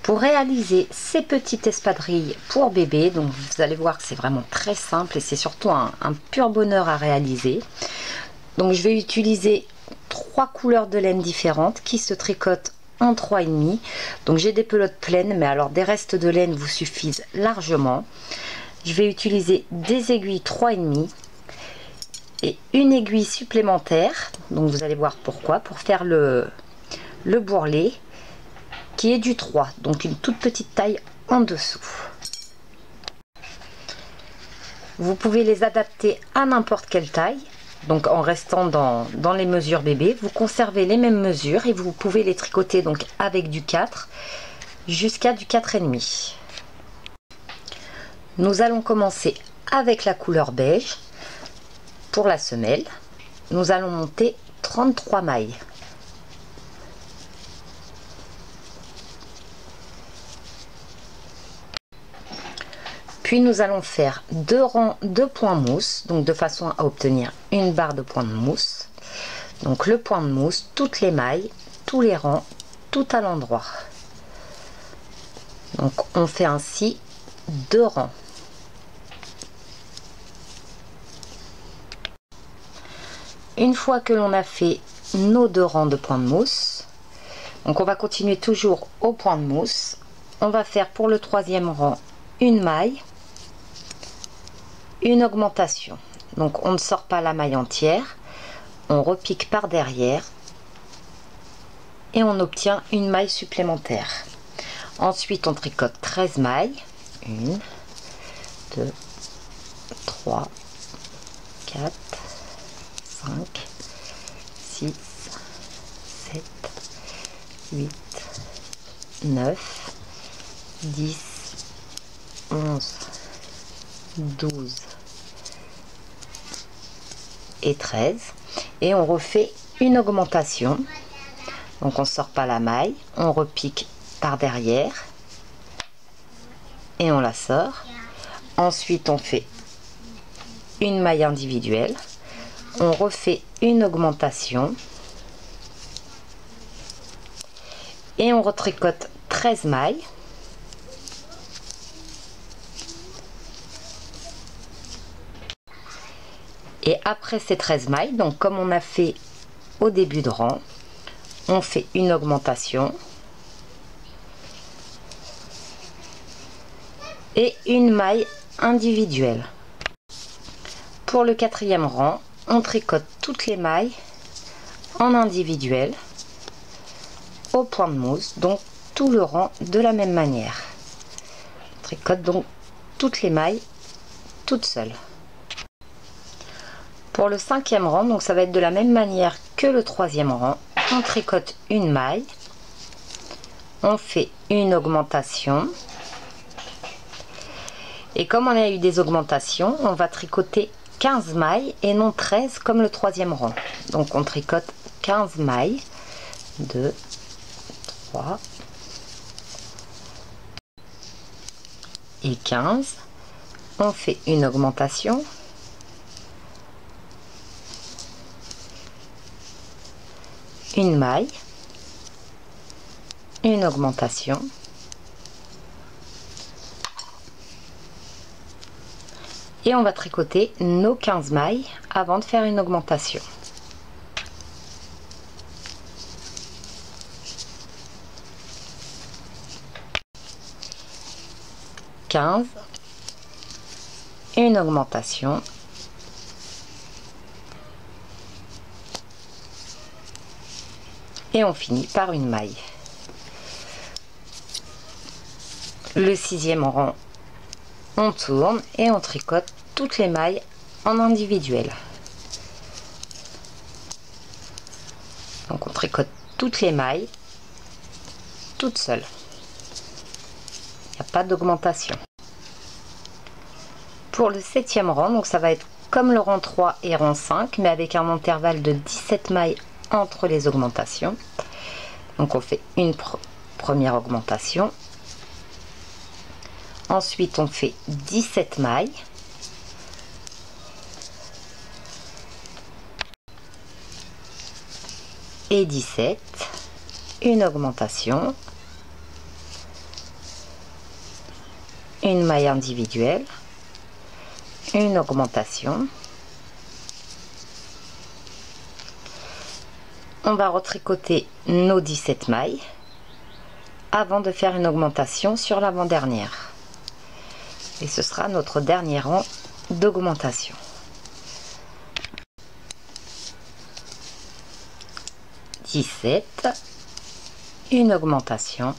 Pour réaliser ces petites espadrilles pour bébé, donc vous allez voir que c'est vraiment très simple et c'est surtout un pur bonheur à réaliser. Donc je vais utiliser 3 couleurs de laine différentes qui se tricotent en 3,5. Donc j'ai des pelotes pleines, mais alors des restes de laine vous suffisent largement. Je vais utiliser des aiguilles 3,5 et une aiguille supplémentaire, donc vous allez voir pourquoi, pour faire le bourrelet qui est du 3, donc une toute petite taille en dessous. Vous pouvez les adapter à n'importe quelle taille, donc en restant dans les mesures bébé. Vous conservez les mêmes mesures et vous pouvez les tricoter donc avec du 4 jusqu'à du 4,5. Nous allons commencer avec la couleur beige. Pour la semelle, nous allons monter 33 mailles. Puis nous allons faire 2 rangs de points mousse, donc de façon à obtenir une barre de points de mousse. Donc le point de mousse, toutes les mailles, tous les rangs, tout à l'endroit. Donc on fait ainsi 2 rangs. Une fois que l'on a fait nos 2 rangs de points de mousse, donc on va continuer toujours au point de mousse. On va faire pour le 3e rang une maille, une augmentation. Donc on ne sort pas la maille entière, on repique par derrière et on obtient une maille supplémentaire. Ensuite on tricote 13 mailles, 1, 2, 3, 4, 5, 6, 7, 8, 9, 10, 11, 12 et 13. Et on refait une augmentation. Donc on sort pas la maille, on repique par derrière et on la sort. Ensuite on fait une maille individuelle. On refait une augmentation et on retricote 13 mailles. Et après ces 13 mailles, donc comme on a fait au début de rang, on fait une augmentation et une maille individuelle. Pour le 4e rang, on tricote toutes les mailles en individuel au point de mousse, donc tout le rang de la même manière. On tricote donc toutes les mailles toutes seules. Pour le 5e rang, donc ça va être de la même manière que le 3e rang, on tricote une maille, on fait une augmentation et comme on a eu des augmentations, on va tricoter 15 mailles et non 13 comme le 3e rang. Donc on tricote 15 mailles, 2, 3 et 15. On fait une augmentation, une maille, une augmentation, et on va tricoter nos 15 mailles avant de faire une augmentation. Une augmentation, et on finit par une maille. Le 6e rang, on tourne et on tricote toutes les mailles en individuel. Donc on tricote toutes les mailles toutes seules. Il n'y a pas d'augmentation. Pour le 7e rang, donc ça va être comme le rang 3 et rang 5, mais avec un intervalle de 17 mailles entre les augmentations. Donc on fait une première augmentation. Ensuite on fait 17 mailles. Et 17. Une augmentation. une maille individuelle, une augmentation. On va retricoter nos 17 mailles avant de faire une augmentation sur l'avant-dernière. Et ce sera notre dernier rang d'augmentation. Une augmentation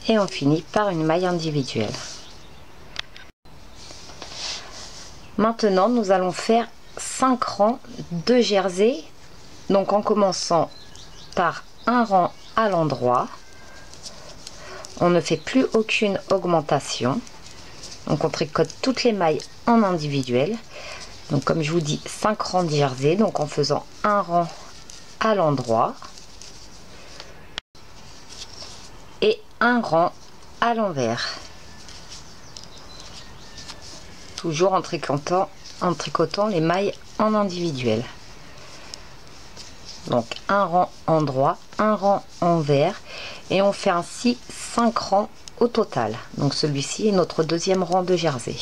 et on finit par une maille individuelle. Maintenant nous allons faire 5 rangs de jersey, donc en commençant par un rang à l'endroit. On ne fait plus aucune augmentation, donc on tricote toutes les mailles en individuel. Donc comme je vous dis, 5 rangs de jersey, donc en faisant un rang à l'endroit et un rang à l'envers, toujours en tricotant les mailles en individuel. Donc un rang endroit, un rang envers, et on fait ainsi 5 rangs au total. Donc celui-ci est notre deuxième rang de jersey.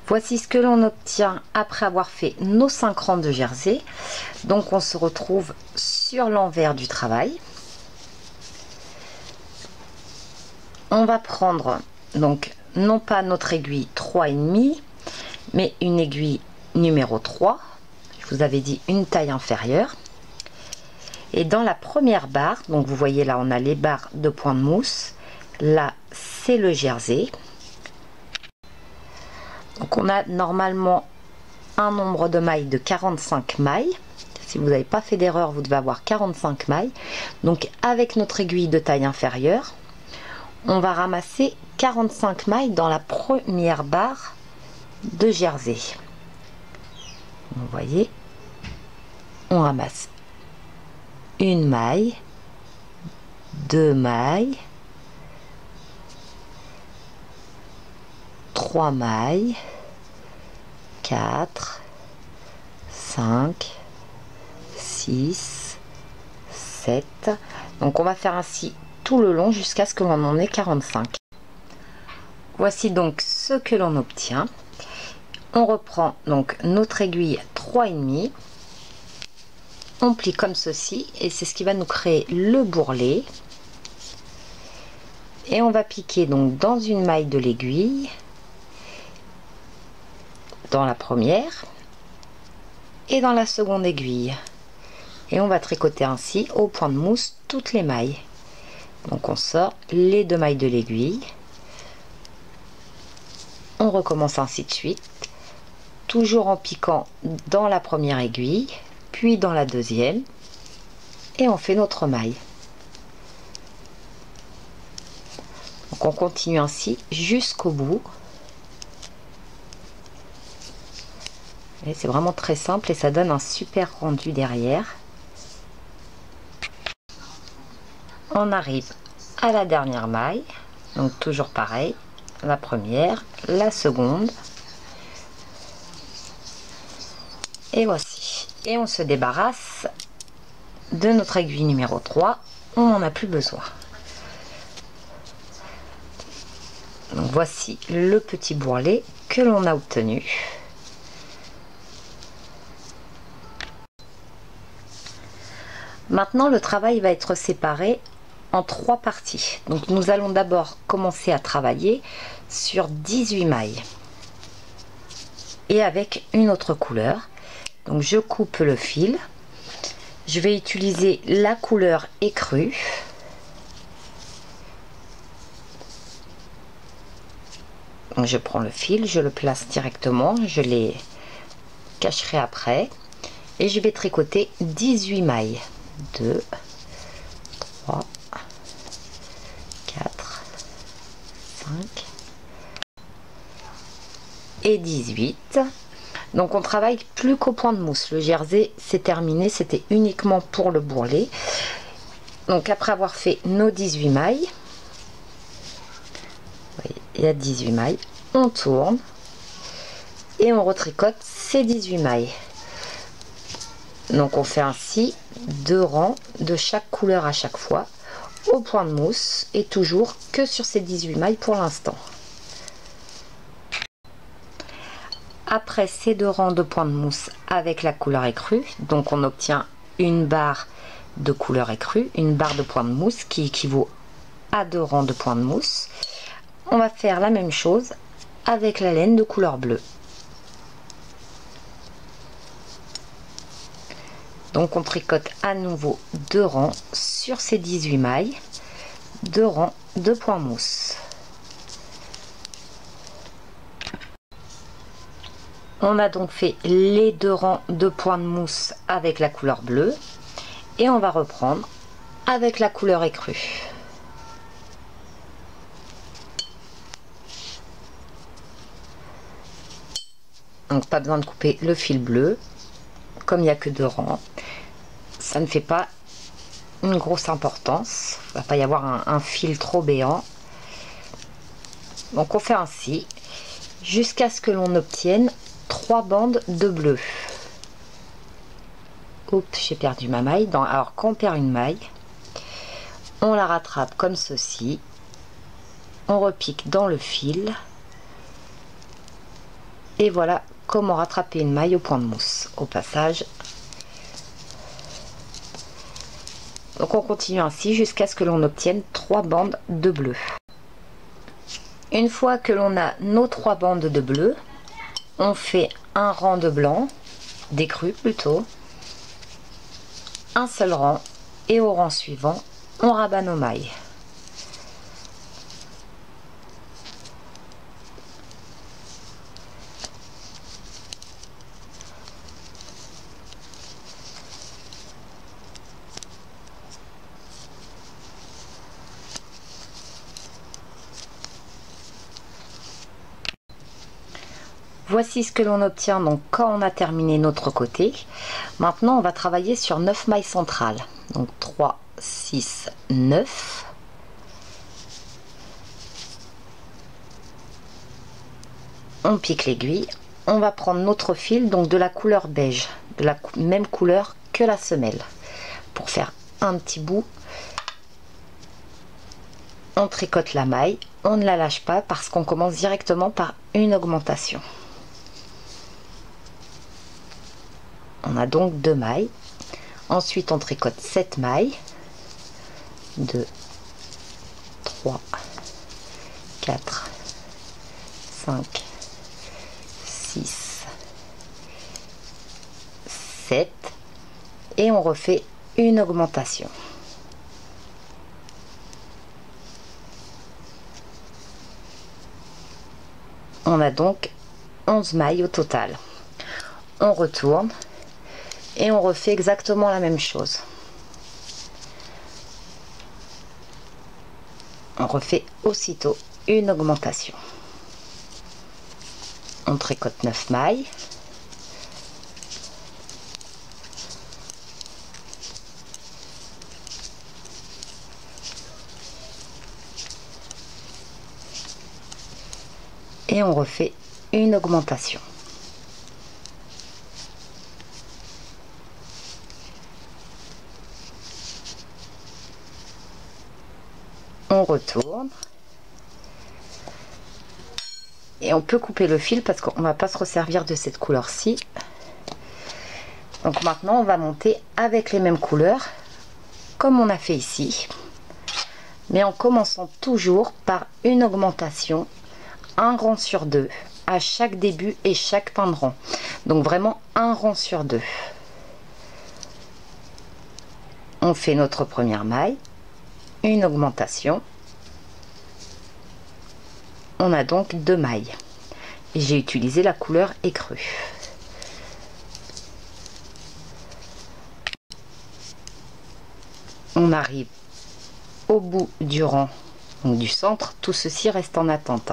Voici ce que l'on obtient après avoir fait nos 5 rangs de jersey. Donc on se retrouve sur l'envers du travail. On va prendre donc non pas notre aiguille 3,5 mais une aiguille numéro 3. Je vous avais dit une taille inférieure. Et dans la première barre, donc vous voyez là on a les barres de point de mousse. Là c'est le jersey. Donc on a normalement un nombre de mailles de 45 mailles. Si vous n'avez pas fait d'erreur, vous devez avoir 45 mailles. Donc avec notre aiguille de taille inférieure, on va ramasser 45 mailles dans la première barre de jersey. Vous voyez, on ramasse une maille, 2 mailles, 3 mailles, 4, 5, 6, 7. Donc on va faire ainsi tout le long jusqu'à ce que l'on en ait 45. Voici donc ce que l'on obtient. On reprend donc notre aiguille 3,5. On plie comme ceci et c'est ce qui va nous créer le bourrelet. Et on va piquer donc dans une maille de l'aiguille, dans la première et dans la seconde aiguille, et on va tricoter ainsi au point de mousse toutes les mailles. Donc on sort les 2 mailles de l'aiguille, on recommence ainsi de suite, toujours en piquant dans la première aiguille puis dans la deuxième, et on fait notre maille. Donc on continue ainsi jusqu'au bout. Et c'est vraiment très simple et ça donne un super rendu derrière. On arrive à la dernière maille, donc toujours pareil, la première, la seconde, et voici. Et on se débarrasse de notre aiguille numéro 3, on n'en a plus besoin. Donc voici le petit bourrelet que l'on a obtenu. Maintenant le travail va être séparé en 3 parties. Donc nous allons d'abord commencer à travailler sur 18 mailles et avec une autre couleur. Donc je coupe le fil, je vais utiliser la couleur écrue. Donc je prends le fil, je le place directement, je les cacherai après et je vais tricoter 18 mailles. 2, 3, 4, 5 et 18. Donc on travaille plus qu'au point de mousse. Le jersey c'est terminé, c'était uniquement pour le bourrelet. Donc après avoir fait nos 18 mailles, vous voyez, il y a 18 mailles, on tourne et on retricote ces 18 mailles. Donc on fait ainsi 2 rangs de chaque couleur à chaque fois. au point de mousse et toujours que sur ces 18 mailles pour l'instant. Après ces 2 rangs de points de mousse avec la couleur écrue, donc on obtient une barre de couleur écrue, une barre de points de mousse qui équivaut à 2 rangs de points de mousse. On va faire la même chose avec la laine de couleur bleue. Donc on tricote à nouveau 2 rangs sur ces 18 mailles, 2 rangs de points mousse. On a donc fait les 2 rangs de points de mousse avec la couleur bleue et on va reprendre avec la couleur écrue. Donc pas besoin de couper le fil bleu, comme il n'y a que 2 rangs, ça ne fait pas une grosse importance, il ne va pas y avoir un fil trop béant. Donc on fait ainsi jusqu'à ce que l'on obtienne 3 bandes de bleu. Oups, j'ai perdu ma maille. Alors quand on perd une maille, on la rattrape comme ceci, on repique dans le fil et voilà comment rattraper une maille au point de mousse. Au passage, donc on continue ainsi jusqu'à ce que l'on obtienne 3 bandes de bleu. Une fois que l'on a nos 3 bandes de bleu, on fait un rang de blanc, d'écru plutôt, un seul rang et au rang suivant, on rabat nos mailles. Voici ce que l'on obtient donc quand on a terminé notre côté. Maintenant on va travailler sur 9 mailles centrales. Donc 3, 6, 9. On pique l'aiguille. On va prendre notre fil, donc de la couleur beige, de la même couleur que la semelle. Pour faire un petit bout, on tricote la maille. On ne la lâche pas parce qu'on commence directement par une augmentation. On a donc 2 mailles. Ensuite, on tricote 7 mailles. 2, 3, 4, 5, 6, 7. Et on refait une augmentation. On a donc 11 mailles au total. On retourne. Et on refait exactement la même chose. On refait aussitôt une augmentation. On tricote 9 mailles. Et on refait une augmentation. On retourne et on peut couper le fil parce qu'on va pas se resservir de cette couleur-ci. Donc maintenant on va monter avec les mêmes couleurs comme on a fait ici, mais en commençant toujours par une augmentation, un rang sur 2 à chaque début et chaque fin de rang. Donc vraiment un rang sur 2. On fait notre première maille, une augmentation. On a donc 2 mailles. J'ai utilisé la couleur écrue. On arrive au bout du rang, donc du centre. Tout ceci reste en attente.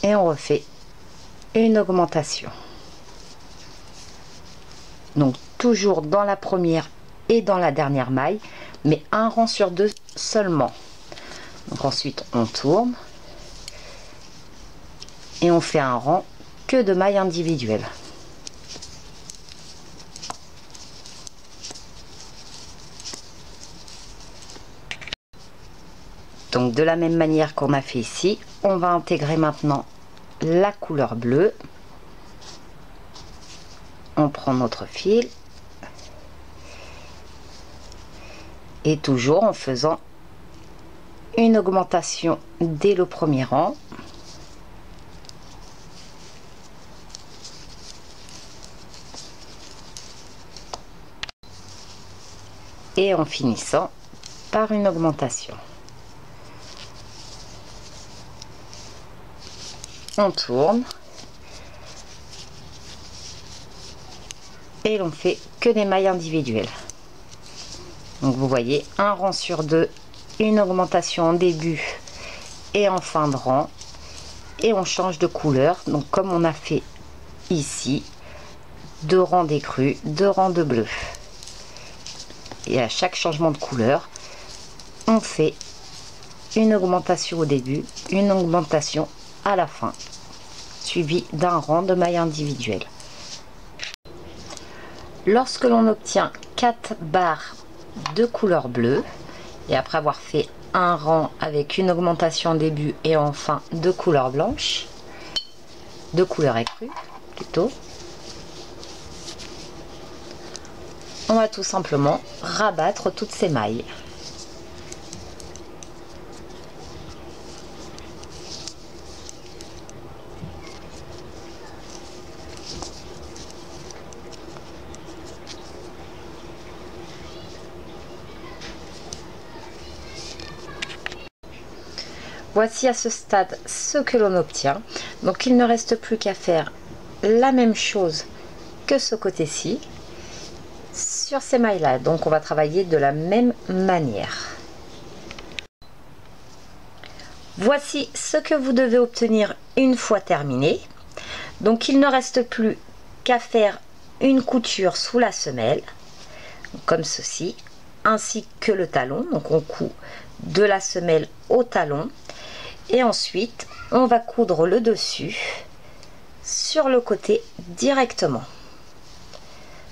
Et on refait une augmentation. Donc toujours dans la première et dans la dernière maille, mais un rang sur 2 seulement. Donc ensuite on tourne et on fait un rang que de mailles individuelles. Donc de la même manière qu'on a fait ici, on va intégrer maintenant la couleur bleue. On prend notre fil et toujours en faisant une augmentation dès le premier rang. Et en finissant par une augmentation. On tourne et l'on fait que des mailles individuelles. Donc vous voyez, un rang sur deux, une augmentation en début et en fin de rang, et on change de couleur. Donc comme on a fait ici, 2 rangs d'écru, 2 rangs de bleu. Et à chaque changement de couleur, on fait une augmentation au début, une augmentation à la fin, suivi d'un rang de mailles individuelles. Lorsque l'on obtient 4 barres de couleur bleue, et après avoir fait un rang avec une augmentation en début et enfin de couleur blanche, de couleur écrue plutôt, on va tout simplement rabattre toutes ces mailles. Voici à ce stade ce que l'on obtient. Donc il ne reste plus qu'à faire la même chose que ce côté-ci sur ces mailles là. Donc on va travailler de la même manière. Voici ce que vous devez obtenir une fois terminé. Donc il ne reste plus qu'à faire une couture sous la semelle comme ceci, ainsi que le talon. Donc on coud de la semelle au talon et ensuite on va coudre le dessus sur le côté directement.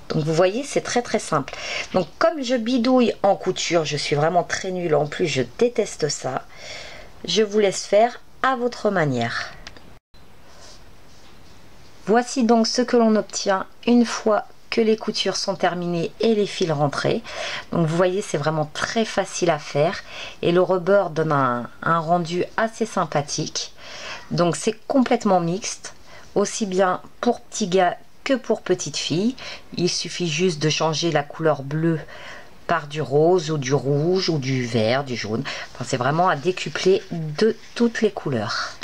Donc vous voyez, c'est très simple. Donc comme je bidouille en couture, je suis vraiment très nulle, en plus je déteste ça, je vous laisse faire à votre manière. Voici donc ce que l'on obtient une fois que les coutures sont terminées et les fils rentrés. Donc vous voyez, c'est vraiment très facile à faire et le rebord donne un rendu assez sympathique. Donc c'est complètement mixte, aussi bien pour petits gars que pour petites filles. Il suffit juste de changer la couleur bleue par du rose ou du rouge ou du vert, du jaune. Enfin, c'est vraiment à décupler de toutes les couleurs.